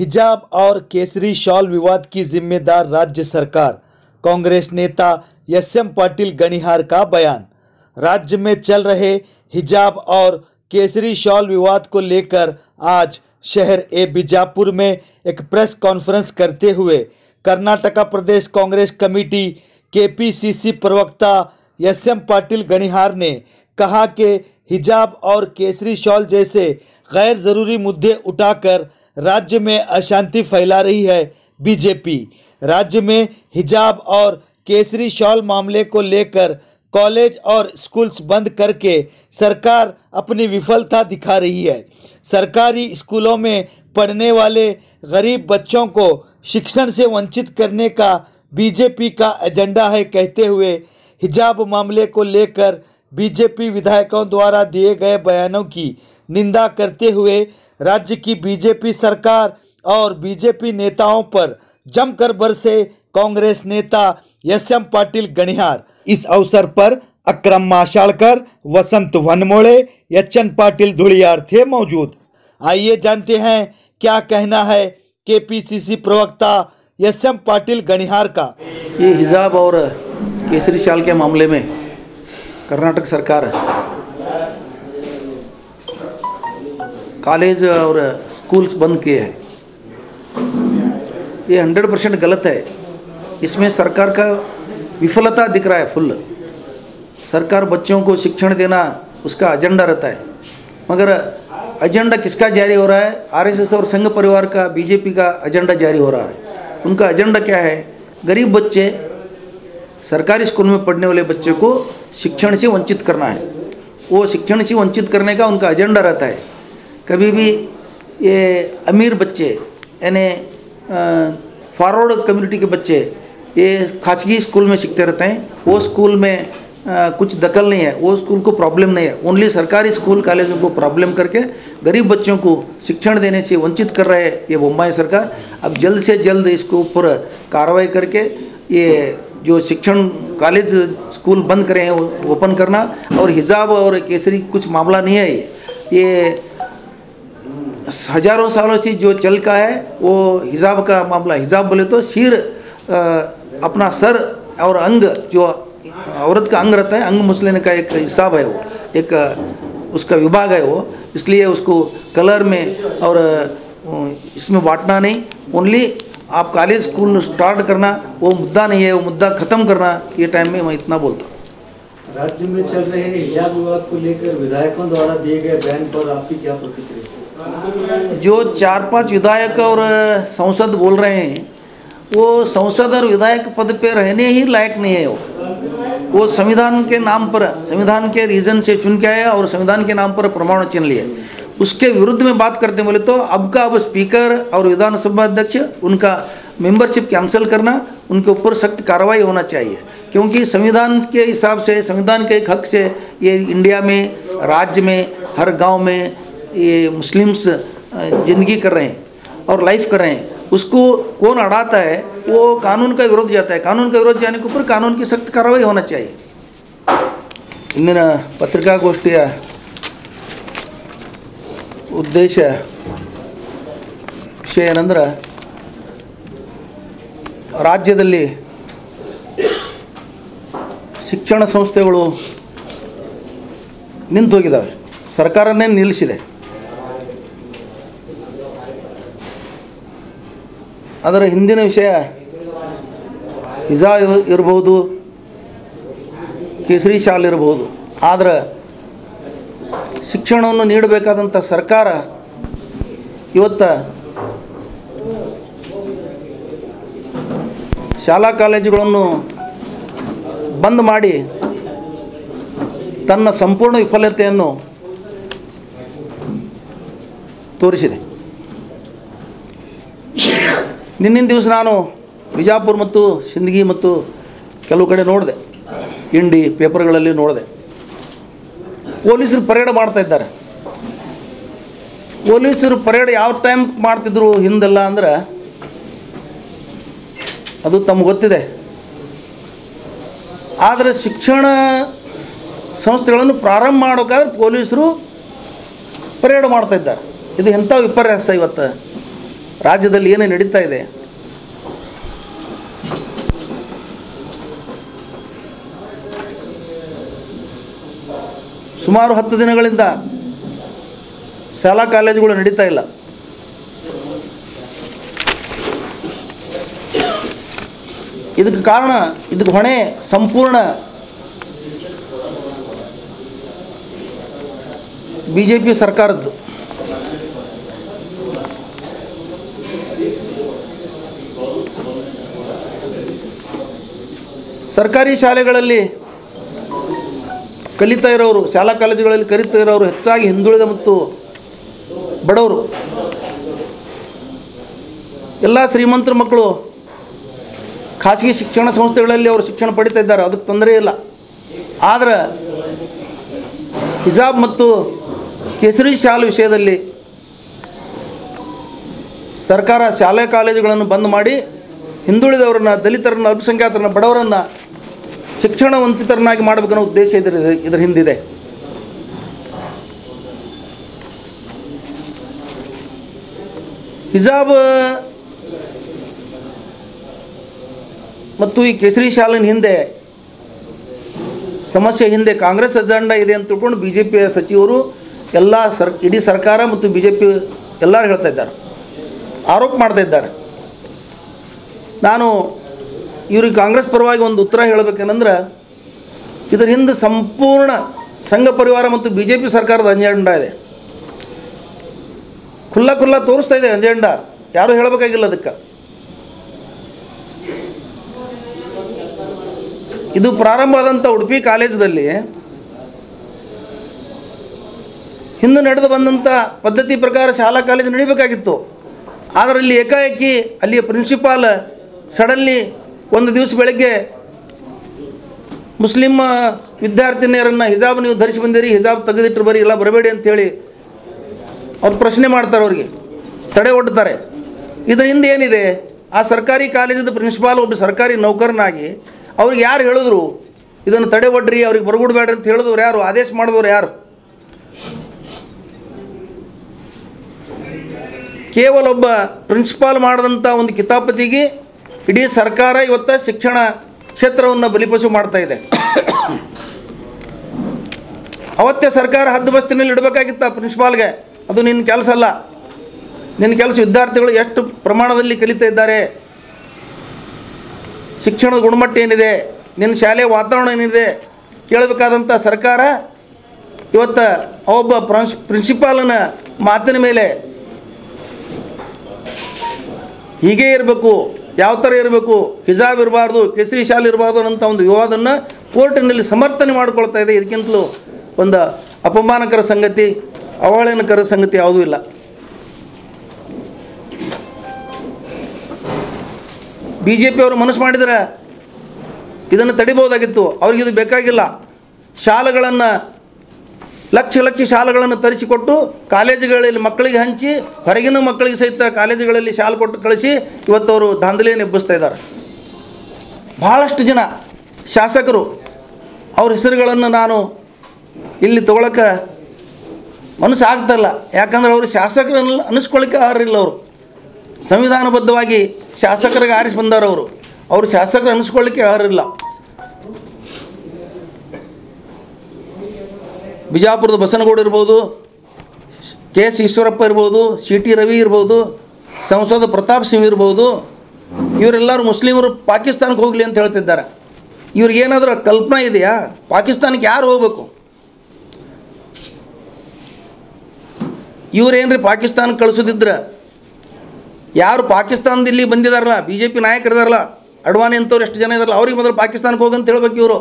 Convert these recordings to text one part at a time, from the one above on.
हिजाब और केसरी शॉल विवाद की जिम्मेदार राज्य सरकार, कांग्रेस नेता एस.एम. पाटिल गणिहार का बयान। राज्य में चल रहे हिजाब और केसरी शॉल विवाद को लेकर आज शहर बीजापुर में एक प्रेस कॉन्फ्रेंस करते हुए कर्नाटका प्रदेश कांग्रेस कमेटी केपीसीसी प्रवक्ता एस.एम. पाटिल गणिहार ने कहा कि हिजाब और केसरी शॉल जैसे गैर ज़रूरी मुद्दे उठाकर राज्य में अशांति फैला रही है बीजेपी। राज्य में हिजाब और केसरी शॉल मामले को लेकर कॉलेज और स्कूल्स बंद करके सरकार अपनी विफलता दिखा रही है। सरकारी स्कूलों में पढ़ने वाले गरीब बच्चों को शिक्षण से वंचित करने का बीजेपी का एजेंडा है कहते हुए हिजाब मामले को लेकर बीजेपी विधायकों द्वारा दिए गए बयानों की निंदा करते हुए राज्य की बीजेपी सरकार और बीजेपी नेताओं पर जमकर बरसे कांग्रेस नेता एस.एम. पाटिल गणिहार। इस अवसर पर अक्रम माशाळकर, वसंत वनमोळे, एच.एन. पाटिल धुलियार थे मौजूद। आइए जानते हैं क्या कहना है केपीसीसी प्रवक्ता एस.एम. पाटिल गणिहार का। ये हिजाब और केसरी शाल के मामले में कर्नाटक सरकार कॉलेज और स्कूल्स बंद किए हैं, ये 100% गलत है। इसमें सरकार का विफलता दिख रहा है फुल। सरकार बच्चों को शिक्षण देना उसका एजेंडा रहता है, मगर एजेंडा किसका जारी हो रहा है? आरएसएस और संघ परिवार का, बीजेपी का एजेंडा जारी हो रहा है। उनका एजेंडा क्या है? गरीब बच्चे, सरकारी स्कूल में पढ़ने वाले बच्चे को शिक्षण से वंचित करना है। वो शिक्षण से वंचित करने का उनका एजेंडा रहता है। कभी भी ये अमीर बच्चे यानी फॉरवर्ड कम्युनिटी के बच्चे ये खासगी स्कूल में सीखते रहते हैं। वो स्कूल में कुछ दखल नहीं है, वो स्कूल को प्रॉब्लम नहीं है। ओनली सरकारी स्कूल कॉलेजों को प्रॉब्लम करके गरीब बच्चों को शिक्षण देने से वंचित कर रहे हैं ये बम्बई सरकार। अब जल्द से जल्द इसको ऊपर कार्रवाई करके ये जो शिक्षण कॉलेज स्कूल बंद करे हैं वो ओपन करना। और हिजाब और केसरी कुछ मामला नहीं है, ये हजारों सालों से जो चल का है वो हिजाब का मामला। हिजाब बोले तो सिर अपना सर और अंग, जो औरत का अंग रहता है, अंग मुसलिन का एक हिसाब है, वो एक उसका विभाग है वो। इसलिए उसको कलर में और इसमें बांटना नहीं। ओनली आप कॉलेज स्कूल स्टार्ट करना वो मुद्दा नहीं है, वो मुद्दा ख़त्म करना। ये टाइम में मैं इतना बोलता हूँ। राज्य में चल रहे हिजाब विवाद को लेकर विधायकों द्वारा दिए गए बयान पर आपकी क्या प्रतिक्रिया? जो 4-5 विधायक और सांसद बोल रहे हैं, वो सांसद और विधायक पद पे रहने ही लायक नहीं है। वो संविधान के नाम पर, संविधान के रीजन से चुन के आए और संविधान के नाम पर प्रमाण वचन लिए। उसके विरुद्ध में बात करते बोले तो अब स्पीकर और विधानसभा अध्यक्ष उनका मेंबरशिप कैंसिल करना, उनके ऊपर सख्त कार्रवाई होना चाहिए। क्योंकि संविधान के हिसाब से, संविधान के एक हक से ये इंडिया में, राज्य में, हर गांव में ये मुस्लिम्स ज़िंदगी कर रहे हैं और लाइफ कर रहे हैं। उसको कौन अड़ाता है? वो कानून का विरोध जाता है। कानून का विरोध जाने के ऊपर कानून की सख्त कार्रवाई होना चाहिए। इंदिನ ಪತ್ರಿಕಾಗೋಷ್ಠಿಯ ಉದ್ದೇಶ ವಿಷಯ ಏನಂದ್ರೆ, ರಾಜ್ಯದಲ್ಲಿ ಶಿಕ್ಷಣ ಸಂಸ್ಥೆಗಳು ನಿಂತು ಹೋಗಿದ್ದಾವೆ, ಸರ್ಕಾರನೇ ನಿಲ್ಲಿಸಿದೆ। ಅದರ ಹಿಂದಿನ ವಿಷಯ ಹಿಜಾಬ್ ಇರಬಹುದು, ಕೇಸರಿ ಶಾಲ್ ಇರಬಹುದು, ಆದರೆ ಶಿಕ್ಷಣವನ್ನು ನೀಡಬೇಕಾದಂಥ ಸರ್ಕಾರ ಇವತ್ತು ಶಾಲಾ ಕಾಲೇಜುಗಳನ್ನು ಬಂದ್ ಮಾಡಿ ತನ್ನ ಸಂಪೂರ್ಣ ವಿಫಲತೆಯನ್ನು ತೋರಿಸಿದೆ। ನಿನ್ನಿನ ದಿವಸ ನಾನು ಬಿಜಾಪುರ ಮತ್ತು ಸಿಂದಗಿ ಮತ್ತು ಕೆಲವು ಕಡೆ ನೋಡಿದೆ, ಇಂಡಿ ಪೇಪರ್ಗಳಲ್ಲಿ ನೋಡಿದೆ, ಪೊಲೀಸರು ಪರೇಡ್ ಮಾಡ್ತಾ ಇದ್ದಾರೆ। ಪೊಲೀಸರು ಪರೇಡ್ ಯಾವ ಟೈಮ್ ಮಾಡ್ತಿದ್ರು ಹಿಂದೆಲ್ಲ ಅಂದ್ರೆ ಅದು ತಮಗೆ ಗೊತ್ತಿದೆ। ಆದರೆ ಶಿಕ್ಷಣ ಸಂಸ್ಥೆಗಳನ್ನು ಪ್ರಾರಂಭ ಮಾಡೋಕ್ಕಾದ್ರೆ ಪೊಲೀಸರು ಪರೇಡ್ ಮಾಡ್ತಾ ಇದ್ದಾರೆ। ಇದು ಎಂಥ ವಿಪರ್ಯಾಸ ಇವತ್ತು। ರಾಜ್ಯದಲ್ಲಿ ಏನೇ ನಡೀತಾ ಇದೆ, ಸುಮಾರು 10 ದಿನಗಳಿಂದ ಶಾಲಾ ಕಾಲೇಜುಗಳು ನಡೀತಾ ಇಲ್ಲ. ಇದಕ್ಕೆ ಕಾರಣ, ಇದಕ್ಕೆ ಹೊಣೆ ಸಂಪೂರ್ಣ BJP ಸರ್ಕಾರದ್ದು. ಸರ್ಕಾರಿ ಶಾಲೆಗಳಲ್ಲಿ ಕಲಿತಾ ಇರೋರು, ಶಾಲಾ ಕಾಲೇಜುಗಳಲ್ಲಿ ಕಲಿತಾ ಇರೋರು ಹೆಚ್ಚಾಗಿ ಹಿಂದುಳಿದ ಮತ್ತು ಬಡವರು. ಎಲ್ಲ ಶ್ರೀಮಂತರ ಮಕ್ಕಳು ಖಾಸಗಿ ಶಿಕ್ಷಣ ಸಂಸ್ಥೆಗಳಲ್ಲಿ ಅವರು ಶಿಕ್ಷಣ ಪಡಿತಾ ಇದ್ದಾರೆ, ಅದಕ್ಕೆ ತೊಂದರೆ ಇಲ್ಲ. ಆದರೆ ಹಿಜಾಬ್ ಮತ್ತು ಕೇಸರಿ ಶಾಲು ವಿಷಯದಲ್ಲಿ ಸರ್ಕಾರ ಶಾಲಾ ಕಾಲೇಜುಗಳನ್ನು ಬಂದ್ ಮಾಡಿ ಹಿಂದುಳಿದವರನ್ನು, ದಲಿತರನ್ನು, ಅಲ್ಪಸಂಖ್ಯಾತರನ್ನು, ಬಡವರನ್ನು ಶಿಕ್ಷಣ ವಂಚಿತರನ್ನಾಗಿ ಮಾಡಬೇಕನ್ನೋ ಉದ್ದೇಶ ಇದರ ಹಿಂದಿದೆ. ಹಿಜಾಬ್ ಮತ್ತು ಈ ಕೇಸರಿ ಶಾಲಿನ ಹಿಂದೆ ಸಮಸ್ಯೆ ಹಿಂದೆ ಕಾಂಗ್ರೆಸ್ ಅಜೆಂಡಾ ಇದೆ ಅಂತ ತಿಳ್ಕೊಂಡು BJPಯ ಸಚಿವರು ಎಲ್ಲ ಇಡೀ ಸರ್ಕಾರ ಮತ್ತು BJP ಎಲ್ಲರೂ ಹೇಳ್ತಾ ಇದ್ದಾರೆ, ಆರೋಪ ಮಾಡ್ತಾ ಇದ್ದಾರೆ. ನಾನು ಇವ್ರಿಗೆ ಕಾಂಗ್ರೆಸ್ ಪರವಾಗಿ ಒಂದು ಉತ್ತರ ಹೇಳಬೇಕೇನೆಂದ್ರೆ, ಇದರ ಹಿಂದೆ ಸಂಪೂರ್ಣ ಸಂಘ ಪರಿವಾರ ಮತ್ತು BJP ಸರ್ಕಾರದ ಅಜೆಂಡಾ ಇದೆ. ಖುಲ್ಲಾ ತೋರಿಸ್ತಾ ಇದೆ ಅಜೆಂಡಾ, ಯಾರೂ ಹೇಳಬೇಕಾಗಿಲ್ಲ ಅದಕ್ಕೆ. ಇದು ಪ್ರಾರಂಭ ಆದಂಥ ಉಡುಪಿ ಕಾಲೇಜಲ್ಲಿ ಹಿಂದೆ ನಡೆದು ಬಂದಂಥ ಪದ್ಧತಿ ಪ್ರಕಾರ ಶಾಲಾ ಕಾಲೇಜು ನಡೀಬೇಕಾಗಿತ್ತು. ಆದರೆ ಇಲ್ಲಿ ಏಕಾಏಕಿ ಅಲ್ಲಿಯ ಪ್ರಿನ್ಸಿಪಾಲ್ ಸಡನ್ಲಿ ಒಂದು ದಿವಸ ಬೆಳಗ್ಗೆ ಮುಸ್ಲಿಂ ವಿದ್ಯಾರ್ಥಿನಿಯರನ್ನು ಹಿಜಾಬ್ ನೀವು ಧರಿಸಿ ಬಂದಿರಿ, ಹಿಜಾಬ್ ತೆಗೆದಿಟ್ಟರು ಬರೀ, ಎಲ್ಲ ಬರಬೇಡಿ ಅಂಥೇಳಿ ಅವ್ರು ಪ್ರಶ್ನೆ ಮಾಡ್ತಾರೆ, ಅವ್ರಿಗೆ ತಡೆ ಒಡ್ತಾರೆ. ಇದರ ಹಿಂದೆ ಏನಿದೆ? ಆ ಸರ್ಕಾರಿ ಕಾಲೇಜದ ಪ್ರಿನ್ಸಿಪಾಲ್ ಒಬ್ಬ ಸರ್ಕಾರಿ ನೌಕರನಾಗಿ ಅವ್ರಿಗೆ ಯಾರು ಹೇಳಿದ್ರು ಇದನ್ನು ತಡೆ ಒಡ್ರಿ, ಅವ್ರಿಗೆ ಬರಗೂಡಬೇಡ್ರಿ ಅಂತ ಹೇಳಿದವ್ರು ಯಾರು? ಆದೇಶ ಮಾಡಿದವ್ರು ಯಾರು? ಕೇವಲ ಒಬ್ಬ ಪ್ರಿನ್ಸಿಪಾಲ್ ಮಾಡಿದಂಥ ಒಂದು ಕಿತಾಪತಿಗೆ ಇಡೀ ಸರ್ಕಾರ ಇವತ್ತು ಶಿಕ್ಷಣ ಕ್ಷೇತ್ರವನ್ನು ಬಲಿಪಶು ಮಾಡ್ತಾ ಇದೆ. ಅವತ್ತೇ ಸರ್ಕಾರ ಹದ್ದುಬಸ್ತಿನಲ್ಲಿ ಇಡಬೇಕಾಗಿತ್ತು ಆ ಪ್ರಿನ್ಸಿಪಾಲ್ಗೆ. ಅದು ನಿನ್ನ ಕೆಲಸ ಅಲ್ಲ. ನಿನ್ನ ಕೆಲಸ ವಿದ್ಯಾರ್ಥಿಗಳು ಎಷ್ಟು ಪ್ರಮಾಣದಲ್ಲಿ ಕಲಿತಾ ಇದ್ದಾರೆ, ಶಿಕ್ಷಣದ ಗುಣಮಟ್ಟ ಏನಿದೆ, ನಿನ್ನ ಶಾಲೆಯ ವಾತಾವರಣ ಏನಿದೆ ಕೇಳಬೇಕಾದಂಥ ಸರ್ಕಾರ ಇವತ್ತು ಒಬ್ಬ ಪ್ರಿನ್ಸಿಪಾಲನ ಮಾತಿನ ಮೇಲೆ ಹೀಗೆ ಇರಬೇಕು, ಯಾವ ಥರ ಇರಬೇಕು, ಹಿಜಾಬ್ ಇರಬಾರ್ದು, ಕೇಸರಿ ಶಾಲೆ ಇರಬಾರ್ದು ಅನ್ನೋಂಥ ಒಂದು ವಿವಾದನ್ನು ಕೋರ್ಟಿನಲ್ಲಿ ಸಮರ್ಥನೆ ಮಾಡಿಕೊಳ್ತಾ ಇದೆ. ಇದಕ್ಕಿಂತಲೂ ಒಂದು ಅಪಮಾನಕರ ಸಂಗತಿ, ಅವಹೇಳನಕರ ಸಂಗತಿ ಯಾವುದೂ ಇಲ್ಲ. BJP ಅವರು ಮನಸ್ಸು ಮಾಡಿದರೆ ಇದನ್ನು ತಡಿಬೋದಾಗಿತ್ತು. ಅವ್ರಿಗಿದು ಬೇಕಾಗಿಲ್ಲ. ಶಾಲೆಗಳನ್ನು ಲಕ್ಷ ಶಾಲೆಗಳನ್ನು ತರಿಸಿಕೊಟ್ಟು ಕಾಲೇಜುಗಳಲ್ಲಿ ಮಕ್ಕಳಿಗೆ ಹಂಚಿ, ಹೊರಗಿನ ಮಕ್ಕಳಿಗೆ ಸಹಿತ ಕಾಲೇಜುಗಳಲ್ಲಿ ಶಾಲೆ ಕೊಟ್ಟು ಕಳಿಸಿ ಇವತ್ತು ಅವರು ದಾಂಧಲೆಯನ್ನು ಎಬ್ಬಿಸ್ತಾ ಇದ್ದಾರೆ. ಭಾಳಷ್ಟು ಜನ ಶಾಸಕರು ಅವ್ರ ಹೆಸರುಗಳನ್ನು ನಾನು ಇಲ್ಲಿ ತೊಗೊಳಕ್ಕೆ ಮನಸ್ಸು ಆಗ್ತಾಯಿಲ್ಲ. ಯಾಕಂದರೆ ಅವರು ಶಾಸಕರನ್ನು ಅನ್ನಿಸ್ಕೊಳ್ಳಿಕ್ಕೆ ಅರ್ಹರಿಲ್ಲ. ಅವರು ಸಂವಿಧಾನಬದ್ಧವಾಗಿ ಶಾಸಕರಿಗೆ ಆರಿಸಿ ಬಂದವರು, ಅವರು ಶಾಸಕರು ಅನ್ನಿಸ್ಕೊಳ್ಳಿಕ್ಕೆ ಅರ್ಹರಿಲ್ಲ. ಬಿಜಾಪುರದ ಬಸನಗೌಡ ಇರ್ಬೋದು, KS ಈಶ್ವರಪ್ಪ ಇರ್ಬೋದು, CT ರವಿ ಇರ್ಬೋದು, ಸಂಸದ ಪ್ರತಾಪ್ ಸಿಂಗ್ ಇರ್ಬೋದು, ಇವರೆಲ್ಲರೂ ಮುಸ್ಲಿಮರು ಪಾಕಿಸ್ತಾನಕ್ಕೆ ಹೋಗಲಿ ಅಂತ ಹೇಳ್ತಿದ್ದಾರೆ. ಇವ್ರಿಗೇನಾದರೂ ಕಲ್ಪನಾ ಇದೆಯಾ? ಪಾಕಿಸ್ತಾನಕ್ಕೆ ಯಾರು ಹೋಗಬೇಕು? ಇವರೇನ್ರಿ ಪಾಕಿಸ್ತಾನಕ್ಕೆ ಕಳಿಸೋದಿದ್ರೆ ಯಾರು ಪಾಕಿಸ್ತಾನದಲ್ಲಿ ಬಂದಿದ್ದಾರಲ್ಲ, BJP ನಾಯಕರಿದಾರಲ್ಲ, ಅಡ್ವಾಣಿ ಅಂತವ್ರು ಎಷ್ಟು ಜನ ಇದಾರಲ್ಲ, ಅವ್ರಿಗೆ ಮೊದಲು ಪಾಕಿಸ್ತಾನಕ್ಕೆ ಹೋಗಂತ ಹೇಳ್ಬೇಕು ಇವರು.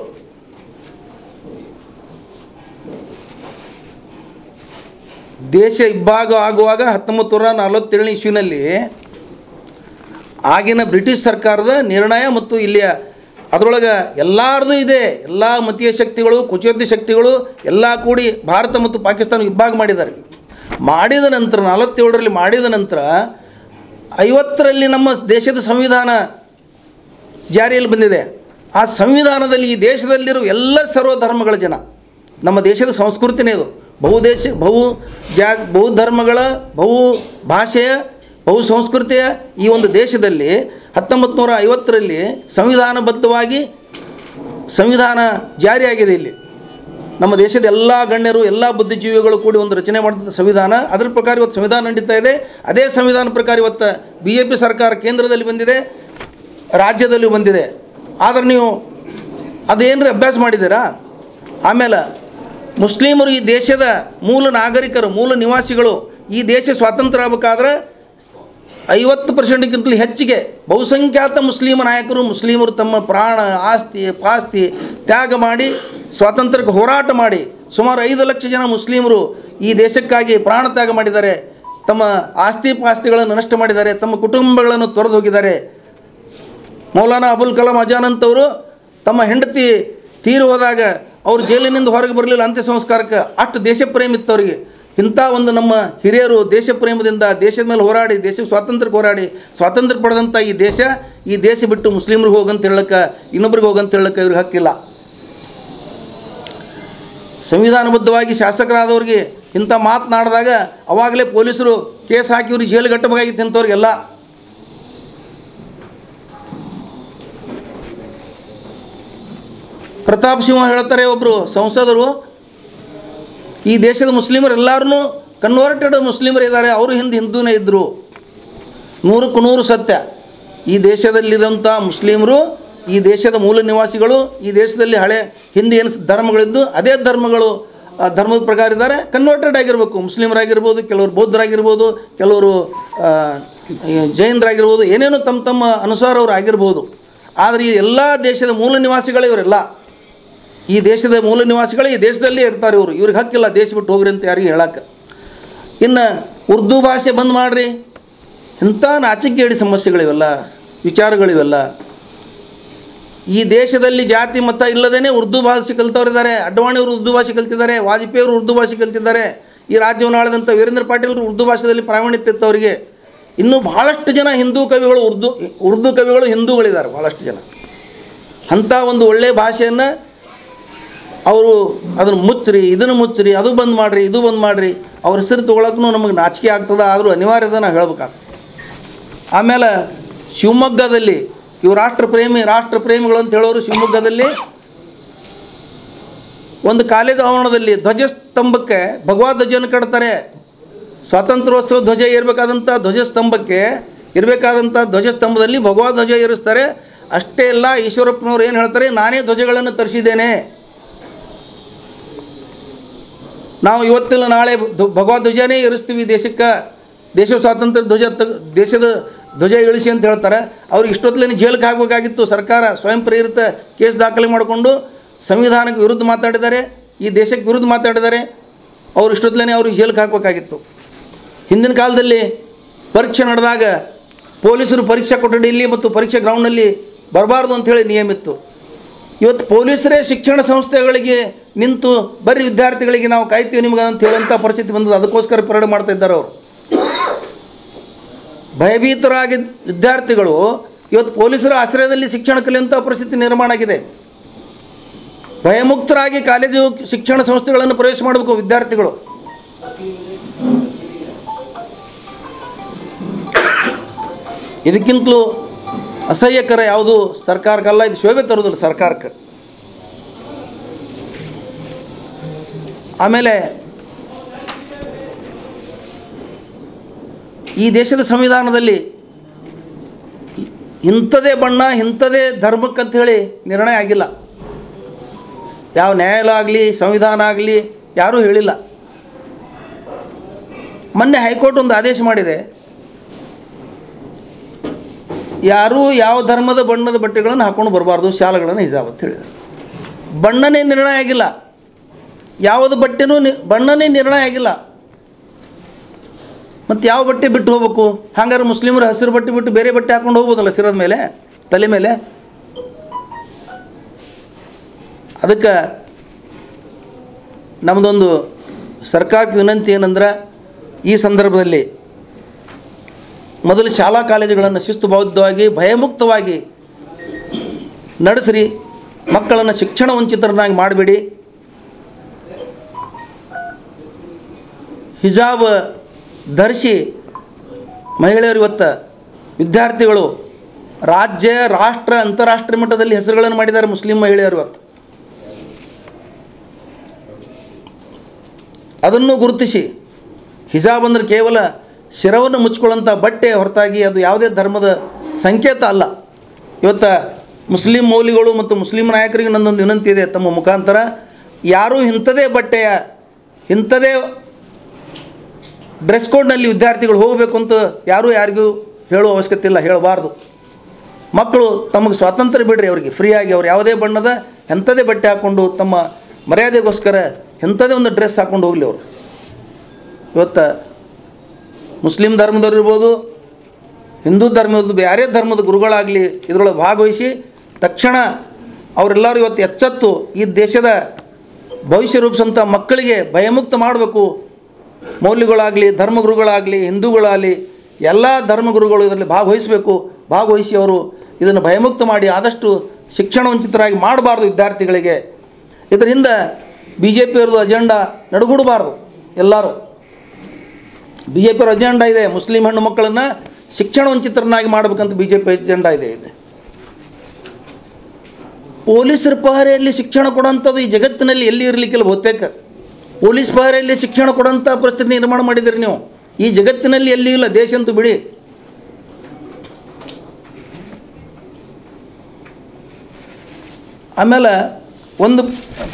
ದೇಶ ಇಬ್ಬಾಗ ಆಗುವಾಗ 1947ನೇ ಇಸ್ವಿನಲ್ಲಿ ಆಗಿನ ಬ್ರಿಟಿಷ್ ಸರ್ಕಾರದ ನಿರ್ಣಯ ಮತ್ತು ಇಲ್ಲಿಯ ಅದರೊಳಗೆ ಎಲ್ಲರದು ಇದೆ, ಎಲ್ಲ ಮತೀಯ ಶಕ್ತಿಗಳು, ಕುಚೋದ್ಯ ಶಕ್ತಿಗಳು ಎಲ್ಲ ಕೂಡಿ ಭಾರತ ಮತ್ತು ಪಾಕಿಸ್ತಾನ ಇಬ್ಬಾಗ ಮಾಡಿದ್ದಾರೆ. ಮಾಡಿದ ನಂತರ 47ರಲ್ಲಿ ಮಾಡಿದ ನಂತರ 50ರಲ್ಲಿ ನಮ್ಮ ದೇಶದ ಸಂವಿಧಾನ ಜಾರಿಯಲ್ಲಿ ಬಂದಿದೆ. ಆ ಸಂವಿಧಾನದಲ್ಲಿ ಈ ದೇಶದಲ್ಲಿರುವ ಎಲ್ಲ ಸರ್ವ ಧರ್ಮಗಳ ಜನ, ನಮ್ಮ ದೇಶದ ಸಂಸ್ಕೃತಿನೇ ಇದು, ಬಹು ಧರ್ಮಗಳ, ಬಹು ಭಾಷೆಯ, ಬಹುಸಂಸ್ಕೃತಿಯ ಈ ಒಂದು ದೇಶದಲ್ಲಿ 1950ರಲ್ಲಿ ಸಂವಿಧಾನಬದ್ಧವಾಗಿ ಸಂವಿಧಾನ ಜಾರಿಯಾಗಿದೆ. ಇಲ್ಲಿ ನಮ್ಮ ದೇಶದ ಎಲ್ಲ ಗಣ್ಯರು ಎಲ್ಲ ಬುದ್ಧಿಜೀವಿಗಳು ಕೂಡಿ ಒಂದು ರಚನೆ ಮಾಡಿದ ಸಂವಿಧಾನ, ಅದರ ಪ್ರಕಾರ ಇವತ್ತು ಸಂವಿಧಾನ ನಡೀತಾ ಇದೆ. ಅದೇ ಸಂವಿಧಾನ ಪ್ರಕಾರ ಇವತ್ತು BJP ಸರ್ಕಾರ ಕೇಂದ್ರದಲ್ಲಿ ಬಂದಿದೆ, ರಾಜ್ಯದಲ್ಲಿ ಬಂದಿದೆ. ಆದರೆ ನೀವು ಅದೇನರ ಅಭ್ಯಾಸ ಮಾಡಿದ್ದೀರಾ? ಆಮೇಲೆ ಮುಸ್ಲಿಮರು ಈ ದೇಶದ ಮೂಲ ನಾಗರಿಕರು, ಮೂಲ ನಿವಾಸಿಗಳು. ಈ ದೇಶ ಸ್ವಾತಂತ್ರ್ಯ ಆಗಬೇಕಾದ್ರೆ 50%ಗಿಂತಲೂ ಹೆಚ್ಚಿಗೆ ಬಹುಸಂಖ್ಯಾತ ಮುಸ್ಲಿಮ ನಾಯಕರು, ಮುಸ್ಲಿಮರು ತಮ್ಮ ಪ್ರಾಣ ಆಸ್ತಿ ಪಾಸ್ತಿ ತ್ಯಾಗ ಮಾಡಿ ಸ್ವಾತಂತ್ರ್ಯಕ್ಕೆ ಹೋರಾಟ ಮಾಡಿ ಸುಮಾರು 5 ಲಕ್ಷ ಜನ ಮುಸ್ಲಿಮರು ಈ ದೇಶಕ್ಕಾಗಿ ಪ್ರಾಣ ತ್ಯಾಗ ಮಾಡಿದ್ದಾರೆ. ತಮ್ಮ ಆಸ್ತಿ ಪಾಸ್ತಿಗಳನ್ನು ನಷ್ಟ ಮಾಡಿದ್ದಾರೆ, ತಮ್ಮ ಕುಟುಂಬಗಳನ್ನು ತೊರೆದು ಹೋಗಿದ್ದಾರೆ. ಮೌಲಾನಾ ಅಬುಲ್ ಕಲಾಂ ಆಜಾದ್ ಅಂತವರು ತಮ್ಮ ಹೆಂಡತಿ ತೀರಿ ಹೋದಾಗ ಅವರು ಜೈಲಿನಿಂದ ಹೊರಗೆ ಬರಲಿಲ್ಲ ಅಂತ್ಯ ಸಂಸ್ಕಾರಕ್ಕೆ. ಅಷ್ಟು ದೇಶಪ್ರೇಮ ಇತ್ತು ಅವರಿಗೆ. ಇಂಥ ಒಂದು ನಮ್ಮ ಹಿರಿಯರು ದೇಶಪ್ರೇಮದಿಂದ ದೇಶದ ಮೇಲೆ ಹೋರಾಡಿ ದೇಶಕ್ಕೆ ಸ್ವಾತಂತ್ರ್ಯಕ್ಕೆ ಹೋರಾಡಿ ಸ್ವಾತಂತ್ರ್ಯ ಪಡೆದಂಥ ಈ ದೇಶ ಬಿಟ್ಟು ಮುಸ್ಲಿಮ್ರಿಗೆ ಹೋಗಂತ ಹೇಳಕ್ಕೆ, ಇನ್ನೊಬ್ರಿಗೆ ಹೋಗಂತ ಹೇಳಕ್ಕೆ ಇವ್ರಿಗೆ ಹಕ್ಕಿಲ್ಲ. ಸಂವಿಧಾನಬದ್ಧವಾಗಿ ಶಾಸಕರಾದವ್ರಿಗೆ ಇಂಥ ಮಾತನಾಡಿದಾಗ ಅವಾಗಲೇ ಪೊಲೀಸರು ಕೇಸ್ ಹಾಕಿ ಇವ್ರಿಗೆ ಜೈಲು ಕಟ್ಟಬೇಕಾಗಿತ್ತು ಇಂಥವ್ರಿಗೆಲ್ಲ. ಪ್ರತಾಪ್ ಸಿಂಹ ಹೇಳ್ತಾರೆ, ಒಬ್ಬರು ಸಂಸದರು, ಈ ದೇಶದ ಮುಸ್ಲಿಮರೆಲ್ಲರೂ ಕನ್ವರ್ಟೆಡ್ ಮುಸ್ಲಿಮರು ಇದ್ದಾರೆ, ಅವರು ಹಿಂದೂನೇ ಇದ್ದರು. 100ಕ್ಕೆ 100 ಸತ್ಯ. ಈ ದೇಶದಲ್ಲಿರೋಂಥ ಮುಸ್ಲಿಮರು ಈ ದೇಶದ ಮೂಲ ನಿವಾಸಿಗಳು, ಈ ದೇಶದಲ್ಲಿ ಹಿಂದೆ ಏನು ಧರ್ಮಗಳಿದ್ದು ಅದೇ ಧರ್ಮದ ಪ್ರಕಾರ ಇದ್ದಾರೆ. ಕನ್ವರ್ಟೆಡ್ ಆಗಿರಬೇಕು, ಮುಸ್ಲಿಮರಾಗಿರ್ಬೋದು, ಕೆಲವರು ಬೌದ್ಧರಾಗಿರ್ಬೋದು, ಕೆಲವರು ಜೈನರಾಗಿರ್ಬೋದು, ಏನೇನೋ ತಮ್ಮ ಅನುಸಾರ ಅವರು ಆಗಿರ್ಬೋದು. ಆದರೆ ಈ ಎಲ್ಲ ದೇಶದ ಮೂಲ ನಿವಾಸಿಗಳು ಇವರೆಲ್ಲ. ಈ ದೇಶದ ಮೂಲ ನಿವಾಸಿಗಳು ಈ ದೇಶದಲ್ಲೇ ಇರ್ತಾರೆ. ಇವ್ರಿಗೆ ಹಕ್ಕಿಲ್ಲ ದೇಶ ಬಿಟ್ಟು ಹೋಗ್ರಿ ಅಂತ ಯಾರಿಗೆ ಹೇಳಕ್ಕೆ. ಇನ್ನು ಉರ್ದು ಭಾಷೆ ಬಂದ್ ಮಾಡಿರಿ, ಇಂಥ ನಾಚಿಕೆಗೇಡಿ ಸಮಸ್ಯೆಗಳಿವೆಲ್ಲ, ವಿಚಾರಗಳಿವೆಲ್ಲ. ಈ ದೇಶದಲ್ಲಿ ಜಾತಿ ಮತ ಇಲ್ಲದೇ ಉರ್ದು ಭಾಷೆ ಕಲಿತವರಿದ್ದಾರೆ. ಅಡ್ವಾಣಿಯವರು ಉರ್ದು ಭಾಷೆ ಕಲಿತಿದ್ದಾರೆ, ವಾಜಪೇಯಿಯವರು ಉರ್ದು ಭಾಷೆ ಕಲಿತಿದ್ದಾರೆ. ಈ ರಾಜ್ಯವನ್ನು ಆಳಿದಂಥ ವೀರೇಂದ್ರ ಪಾಟೀಲರು ಉರ್ದು ಭಾಷೆಯಲ್ಲಿ ಪ್ರಾವೀಣ್ಯತೆ ಇತ್ತು ಅವರಿಗೆ. ಇನ್ನೂ ಭಾಳಷ್ಟು ಜನ ಹಿಂದೂ ಕವಿಗಳು, ಉರ್ದು ಕವಿಗಳು ಹಿಂದೂಗಳಿದ್ದಾರೆ ಭಾಳಷ್ಟು ಜನ. ಅಂಥ ಒಂದು ಒಳ್ಳೆಯ ಭಾಷೆಯನ್ನು ಅವರು ಅದನ್ನು ಮುಚ್ಚ್ರಿ, ಇದನ್ನು ಮುಚ್ಚ್ರಿ, ಅದು ಬಂದ್ ಮಾಡಿರಿ, ಇದು ಬಂದ್ ಮಾಡಿರಿ. ಅವ್ರ ಹೆಸರು ತೊಗೊಳಕ್ಕೂ ನಮಗೆ ನಾಚಿಕೆ ಆಗ್ತದೆ, ಆದರೂ ಅನಿವಾರ್ಯದ ನಾವು ಹೇಳ್ಬೇಕಾಗ್ತದೆ. ಆಮೇಲೆ ಶಿವಮೊಗ್ಗದಲ್ಲಿ ಇವು ರಾಷ್ಟ್ರಪ್ರೇಮಿಗಳು ಅಂತ ಹೇಳೋರು ಶಿವಮೊಗ್ಗದಲ್ಲಿ ಒಂದು ಕಾಲೇಜು ಆವರಣದಲ್ಲಿ ಧ್ವಜಸ್ತಂಭಕ್ಕೆ ಭಗವಾ ಧ್ವಜವನ್ನು ಕಟ್ತಾರೆ. ಸ್ವಾತಂತ್ರ್ಯೋತ್ಸವ ಧ್ವಜ ಇರಬೇಕಾದಂಥ ಧ್ವಜಸ್ತಂಭದಲ್ಲಿ ಭಗವಾ ಧ್ವಜ ಏರಿಸ್ತಾರೆ. ಅಷ್ಟೇ ಅಲ್ಲ, ಈಶ್ವರಪ್ಪನವ್ರು ಏನು ಹೇಳ್ತಾರೆ, ನಾನೇ ಧ್ವಜಗಳನ್ನು ತರಿಸಿದ್ದೇನೆ, ನಾವು ಇವತ್ತಿಲ್ಲ ನಾಳೆ ಭಗವಾ ಧ್ವಜನೇ ಏರಿಸ್ತೀವಿ ದೇಶಕ್ಕೆ, ದೇಶ ಸ್ವಾತಂತ್ರ್ಯ ದೇಶದ ಧ್ವಜ ಇಳಿಸಿ ಅಂತ ಹೇಳ್ತಾರೆ. ಅವ್ರಿಗೆ ಇಷ್ಟೊತ್ತಲೇ ಜೈಲಿಗೆ ಹಾಕಬೇಕಾಗಿತ್ತು. ಸರ್ಕಾರ ಸ್ವಯಂ ಪ್ರೇರಿತ ಕೇಸ್ ದಾಖಲೆ ಮಾಡಿಕೊಂಡು ಸಂವಿಧಾನಕ್ಕೆ ವಿರುದ್ಧ ಮಾತಾಡಿದ್ದಾರೆ, ಈ ದೇಶಕ್ಕೆ ವಿರುದ್ಧ ಮಾತಾಡಿದ್ದಾರೆ. ಅವ್ರು ಇಷ್ಟೊತ್ತಲೇ ಅವ್ರಿಗೆ ಜೈಲಿಗೆ ಹಾಕಬೇಕಾಗಿತ್ತು. ಹಿಂದಿನ ಕಾಲದಲ್ಲಿ ಪರೀಕ್ಷೆ ನಡೆದಾಗ ಪೊಲೀಸರು ಪರೀಕ್ಷಾ ಕೊಠಡಿಯಲ್ಲಿ ಮತ್ತು ಪರೀಕ್ಷಾ ಗ್ರೌಂಡ್ನಲ್ಲಿ ಬರಬಾರ್ದು ಅಂಥೇಳಿ ನಿಯಮ ಇತ್ತು. ಇವತ್ತು ಪೊಲೀಸರೇ ಶಿಕ್ಷಣ ಸಂಸ್ಥೆಗಳಿಗೆ ನಿಂತು ಬರೀ ವಿದ್ಯಾರ್ಥಿಗಳಿಗೆ ನಾವು ಕಾಯ್ತೀವಿ ನಿಮ್ಗೆ ಅಂತ ಹೇಳುವಂಥ ಪರಿಸ್ಥಿತಿ ಬಂದದ್ದು. ಅದಕ್ಕೋಸ್ಕರ ಪರೇಡ್ ಮಾಡ್ತಾ ಇದ್ದಾರೆ ಅವರು. ಭಯಭೀತರಾಗಿ ವಿದ್ಯಾರ್ಥಿಗಳು ಇವತ್ತು ಪೊಲೀಸರ ಆಶ್ರಯದಲ್ಲಿ ಶಿಕ್ಷಣ ಕಲಿಯುವಂಥ ಪರಿಸ್ಥಿತಿ ನಿರ್ಮಾಣ ಆಗಿದೆ. ಭಯಮುಕ್ತರಾಗಿ ಕಾಲೇಜು ಶಿಕ್ಷಣ ಸಂಸ್ಥೆಗಳನ್ನು ಪ್ರವೇಶ ಮಾಡಬೇಕು ವಿದ್ಯಾರ್ಥಿಗಳು. ಇದಕ್ಕಿಂತಲೂ ಅಸಹ್ಯಕರ ಯಾವುದು ಸರ್ಕಾರಕ್ಕಲ್ಲ, ಇದು ಶೋಭೆ ತರುವುದಿಲ್ಲ ಸರ್ಕಾರಕ್ಕೆ. ಆಮೇಲೆ ಈ ದೇಶದ ಸಂವಿಧಾನದಲ್ಲಿ ಇಂಥದೇ ಬಣ್ಣ ಇಂಥದೇ ಧರ್ಮಕ್ಕಂತ ಹೇಳಿ ನಿರ್ಣಯ ಆಗಿಲ್ಲ. ಯಾವ ನ್ಯಾಯಾಲಯ ಆಗಲಿ ಸಂವಿಧಾನ ಆಗಲಿ ಯಾರೂ ಹೇಳಿಲ್ಲ. ಮೊನ್ನೆ ಹೈಕೋರ್ಟ್ ಒಂದು ಆದೇಶ ಮಾಡಿದೆ, ಯಾರೂ ಯಾವ ಧರ್ಮದ ಬಣ್ಣದ ಬಟ್ಟೆಗಳನ್ನು ಹಾಕ್ಕೊಂಡು ಬರಬಾರ್ದು, ಶಾಲೆಗಳನ್ನು ಹಿಜಾಬ್ ಅಂತ ಹೇಳಿದ್ದಾರೆ. ಬಣ್ಣನೇ ನಿರ್ಣಯ ಆಗಿಲ್ಲ, ಯಾವುದು ಬಟ್ಟೆನೂ ಬಣ್ಣನೇ ನಿರ್ಣಯ ಆಗಿಲ್ಲ. ಮತ್ತು ಯಾವ ಬಟ್ಟೆ ಬಿಟ್ಟು ಹೋಗ್ಬೇಕು? ಹಾಗಾದ್ರೆ ಮುಸ್ಲಿಮರು ಹಸಿರು ಬಟ್ಟೆ ಬಿಟ್ಟು ಬೇರೆ ಬಟ್ಟೆ ಹಾಕ್ಕೊಂಡು ಹೋಗ್ಬೋದಲ್ಲ ಶಿರದ ಮೇಲೆ, ತಲೆ ಮೇಲೆ. ಅದಕ್ಕೆ ನಮ್ಮದೊಂದು ಸರ್ಕಾರಕ್ಕೆ ವಿನಂತಿ ಏನಂದ್ರೆ, ಈ ಸಂದರ್ಭದಲ್ಲಿ ಮೊದಲು ಶಾಲಾ ಕಾಲೇಜುಗಳನ್ನು ಶಿಸ್ತುಬದ್ಧವಾಗಿ ಭಯಮುಕ್ತವಾಗಿ ನಡೆಸ್ರಿ, ಮಕ್ಕಳನ್ನು ಶಿಕ್ಷಣ ವಂಚಿತರನ್ನಾಗಿ ಮಾಡಬೇಡಿ. ಹಿಜಾಬ್ ಧರಿಸಿ ಮಹಿಳೆಯರು ಇವತ್ತು ವಿದ್ಯಾರ್ಥಿಗಳು ರಾಜ್ಯ ರಾಷ್ಟ್ರ ಅಂತಾರಾಷ್ಟ್ರೀಯ ಮಟ್ಟದಲ್ಲಿ ಹೆಸರುಗಳನ್ನು ಮಾಡಿದ್ದಾರೆ ಮುಸ್ಲಿಂ ಮಹಿಳೆಯರು ಇವತ್ತು. ಅದನ್ನು ಗುರುತಿಸಿ ಹಿಜಾಬ್ ಅಂದರೆ ಕೇವಲ ಶಿರವನ್ನು ಮುಚ್ಕೊಳ್ಳೋಂಥ ಬಟ್ಟೆ ಹೊರತಾಗಿ ಅದು ಯಾವುದೇ ಧರ್ಮದ ಸಂಕೇತ ಅಲ್ಲ. ಇವತ್ತು ಮುಸ್ಲಿಂ ಮೌಲ್ಯಗಳು ಮತ್ತು ಮುಸ್ಲಿಂ ನಾಯಕರಿಗೆ ನನ್ನೊಂದು ವಿನಂತಿ ಇದೆ, ತಮ್ಮ ಮುಖಾಂತರ ಯಾರೂ ಇಂಥದೇ ಬಟ್ಟೆಯ ಇಂಥದೇ ಡ್ರೆಸ್ ಕೋಡ್ನಲ್ಲಿ ವಿದ್ಯಾರ್ಥಿಗಳು ಹೋಗಬೇಕು ಅಂತ ಯಾರಿಗೂ ಹೇಳುವ ಅವಶ್ಯಕತೆ ಇಲ್ಲ, ಹೇಳಬಾರ್ದು. ಮಕ್ಕಳು ತಮಗೆ ಸ್ವಾತಂತ್ರ್ಯ ಬಿಡ್ರಿ, ಅವರಿಗೆ ಫ್ರೀಯಾಗಿ ಅವ್ರು ಯಾವುದೇ ಬಣ್ಣದ ಎಂಥದೇ ಬಟ್ಟೆ ಹಾಕ್ಕೊಂಡು ತಮ್ಮ ಮರ್ಯಾದೆಗೋಸ್ಕರ ಎಂಥದೇ ಒಂದು ಡ್ರೆಸ್ ಹಾಕ್ಕೊಂಡು ಹೋಗಲಿ ಅವರು. ಇವತ್ತು ಮುಸ್ಲಿಂ ಧರ್ಮದವ್ರು ಇರ್ಬೋದು, ಹಿಂದೂ ಧರ್ಮದ ಬೇರೆ ಧರ್ಮದ ಗುರುಗಳಾಗಲಿ ಇದರೊಳಗೆ ಭಾಗವಹಿಸಿ ತಕ್ಷಣ ಅವರೆಲ್ಲರೂ ಇವತ್ತು ಎಚ್ಚೆತ್ತು ಈ ದೇಶದ ಭವಿಷ್ಯ ರೂಪಿಸಂಥ ಮಕ್ಕಳಿಗೆ ಭಯಮುಕ್ತ ಮಾಡಬೇಕು. ಮೌಲ್ಯಗಳಾಗಲಿ ಧರ್ಮಗುರುಗಳಾಗಲಿ ಹಿಂದೂಗಳಾಗಲಿ ಎಲ್ಲ ಧರ್ಮಗುರುಗಳು ಇದರಲ್ಲಿ ಭಾಗವಹಿಸಿ ಅವರು ಇದನ್ನು ಭಯಮುಕ್ತ ಮಾಡಿ ಆದಷ್ಟು ಶಿಕ್ಷಣ ವಂಚಿತರಾಗಿ ಮಾಡಬಾರ್ದು ವಿದ್ಯಾರ್ಥಿಗಳಿಗೆ. ಇದರಿಂದ ಬಿ ಜೆ ಪಿಯವ್ರದ್ದು ಅಜೆಂಡಾ ನಡುಗೂಡಬಾರ್ದು. ಎಲ್ಲರೂ ಬಿ ಜೆ ಪಿಯವ್ರ ಅಜೆಂಡಾ ಇದೆ, ಮುಸ್ಲಿಂ ಹೆಣ್ಣು ಮಕ್ಕಳನ್ನು ಶಿಕ್ಷಣ ವಂಚಿತರನ್ನಾಗಿ ಮಾಡಬೇಕಂತ ಬಿ ಜೆ ಪಿ ಅಜೆಂಡಾ ಇದೆ. ಪೊಲೀಸರ ಪಹರೆಯಲ್ಲಿ ಶಿಕ್ಷಣ ಕೊಡೋಂಥದ್ದು ಈ ಜಗತ್ತಿನಲ್ಲಿ ಎಲ್ಲಿ ಇರಲಿಕ್ಕಿಲ್ಲ. ಬಹುತೇಕ ಪೊಲೀಸ್ ಪಹರೆಯಲ್ಲಿ ಶಿಕ್ಷಣ ಕೊಡೋಂಥ ಪರಿಸ್ಥಿತಿ ನಿರ್ಮಾಣ ಮಾಡಿದ್ದೀರಿ ನೀವು. ಈ ಜಗತ್ತಿನಲ್ಲಿ ಎಲ್ಲಿ ಇಲ್ಲ, ದೇಶ ಅಂತೂ ಬಿಡಿ. ಆಮೇಲೆ ಒಂದು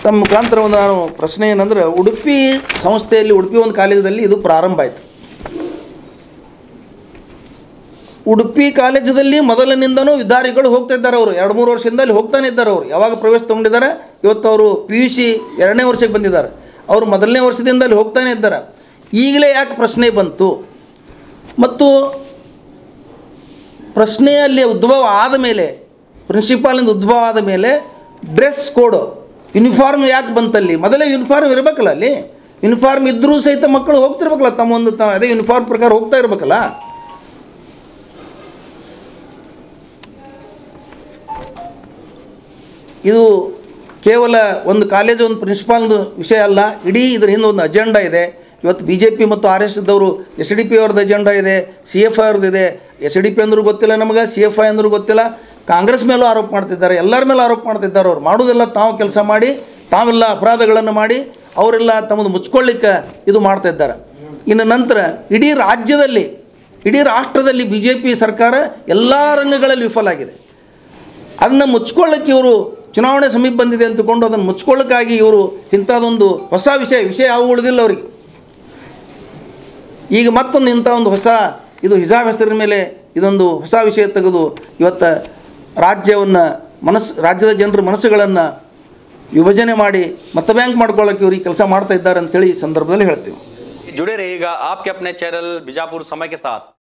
ತಮ್ಮ ಮುಖಾಂತರ ಒಂದು ನಾನು ಪ್ರಶ್ನೆ ಏನಂದರೆ, ಉಡುಪಿ ಸಂಸ್ಥೆಯಲ್ಲಿ ಉಡುಪಿ ಒಂದು ಕಾಲೇಜಲ್ಲಿ ಇದು ಪ್ರಾರಂಭ ಆಯಿತು. ಉಡುಪಿ ಕಾಲೇಜಲ್ಲಿ ಮೊದಲಿನಿಂದನೂ ವಿದ್ಯಾರ್ಥಿಗಳು ಹೋಗ್ತಾ ಇದ್ದಾರೆ. ಅವರು 2-3 ವರ್ಷದಿಂದ ಅಲ್ಲಿ ಹೋಗ್ತಾನೆ ಇದ್ದಾರೆ. ಅವರು ಯಾವಾಗ ಪ್ರವೇಶ ತೊಗೊಂಡಿದ್ದಾರೆ, ಇವತ್ತು ಅವರು PUC 2ನೇ ವರ್ಷಕ್ಕೆ ಬಂದಿದ್ದಾರೆ. ಅವರು ಮೊದಲನೇ ವರ್ಷದಿಂದ ಅಲ್ಲಿ ಹೋಗ್ತಾನೆ ಇದ್ದಾರೆ. ಈಗಲೇ ಯಾಕೆ ಪ್ರಶ್ನೆ ಬಂತು ಮತ್ತು ಪ್ರಶ್ನೆಯಲ್ಲಿ ಉದ್ಭವ ಆದ ಮೇಲೆ, ಪ್ರಿನ್ಸಿಪಾಲಿಂದ ಉದ್ಭವ ಆದ ಮೇಲೆ ಡ್ರೆಸ್ ಕೋಡು ಯೂನಿಫಾರ್ಮ್ ಯಾಕೆ ಬಂತಲ್ಲಿ? ಮೊದಲೇ ಯೂನಿಫಾರ್ಮ್ ಇರಬೇಕಲ್ಲ, ಅಲ್ಲಿ ಯೂನಿಫಾರ್ಮ್ ಇದ್ದರೂ ಸಹಿತ ಮಕ್ಕಳು ಹೋಗ್ತಿರ್ಬೇಕಲ್ಲ, ಅದೇ ಯೂನಿಫಾರ್ಮ್ ಪ್ರಕಾರ ಹೋಗ್ತಾ ಇರಬೇಕಲ್ಲ. ಇದು ಕೇವಲ ಒಂದು ಕಾಲೇಜು ಒಂದು ಪ್ರಿನ್ಸಿಪಾಲ್ದು ವಿಷಯ ಅಲ್ಲ, ಇಡೀ ಇದರ ಹಿಂದೆ ಒಂದು ಅಜೆಂಡಾ ಇದೆ. ಇವತ್ತು BJP ಮತ್ತು RSSದವರು SDP ಅವ್ರದ್ದು ಅಜೆಂಡಾ ಇದೆ, CFI ಅವ್ರದ್ದು ಇದೆ. SDP ಅಂದರೂ ಗೊತ್ತಿಲ್ಲ ನಮಗೆ, CFI ಅಂದರೂ ಗೊತ್ತಿಲ್ಲ. ಕಾಂಗ್ರೆಸ್ ಮೇಲೂ ಆರೋಪ ಮಾಡ್ತಿದ್ದಾರೆ, ಎಲ್ಲರ ಮೇಲೆ ಆರೋಪ ಮಾಡ್ತಿದ್ದಾರೆ. ಅವ್ರು ಮಾಡೋದೆಲ್ಲ ತಾವು ಕೆಲಸ ಮಾಡಿ, ತಾವೆಲ್ಲ ಅಪರಾಧಗಳನ್ನು ಮಾಡಿ ಅವರೆಲ್ಲ ತಮ್ಮದು ಮುಚ್ಕೊಳ್ಳಿಕ್ಕೆ ಇದು ಮಾಡ್ತಾಯಿದ್ದಾರೆ. ಇನ್ನು ನಂತರ ಇಡೀ ರಾಷ್ಟ್ರದಲ್ಲಿ BJP ಸರ್ಕಾರ ಎಲ್ಲ ರಂಗಗಳಲ್ಲಿ ವಿಫಲ ಆಗಿದೆ. ಅದನ್ನು ಮುಚ್ಕೊಳ್ಳೋಕ್ಕೆ ಇವರು ಚುನಾವಣೆ ಸಮೀಪ ಬಂದಿದೆ ಅಂತಕೊಂಡು ಅದನ್ನು ಮುಚ್ಕೊಳ್ಳೋಕ್ಕಾಗಿ ಇವರು ಇಂಥದ್ದೊಂದು ಹೊಸ ವಿಷಯ ಯಾವ ಉಳಿದಿಲ್ಲ ಅವರಿಗೆ. ಈಗ ಮತ್ತೊಂದು ಇಂಥ ಒಂದು ಹೊಸ ಇದು ಹಿಜಾಬ್ ಹೆಸರಿನ ಮೇಲೆ ಇದೊಂದು ಹೊಸ ವಿಷಯ ತೆಗೆದು ಇವತ್ತು ರಾಜ್ಯದ ಜನರ ಮನಸ್ಸುಗಳನ್ನು ವಿಭಜನೆ ಮಾಡಿ ಮತ ಬ್ಯಾಂಕ್ ಮಾಡ್ಕೊಳ್ಳೋಕೆ ಇವರು ಈ ಕೆಲಸ ಮಾಡ್ತಾ ಇದ್ದಾರೆ ಅಂತೇಳಿ ಈ ಸಂದರ್ಭದಲ್ಲಿ ಹೇಳ್ತೀವಿ. जुड़े रहिएगा आपके अपने चैनल बीजापुर समय के साथ।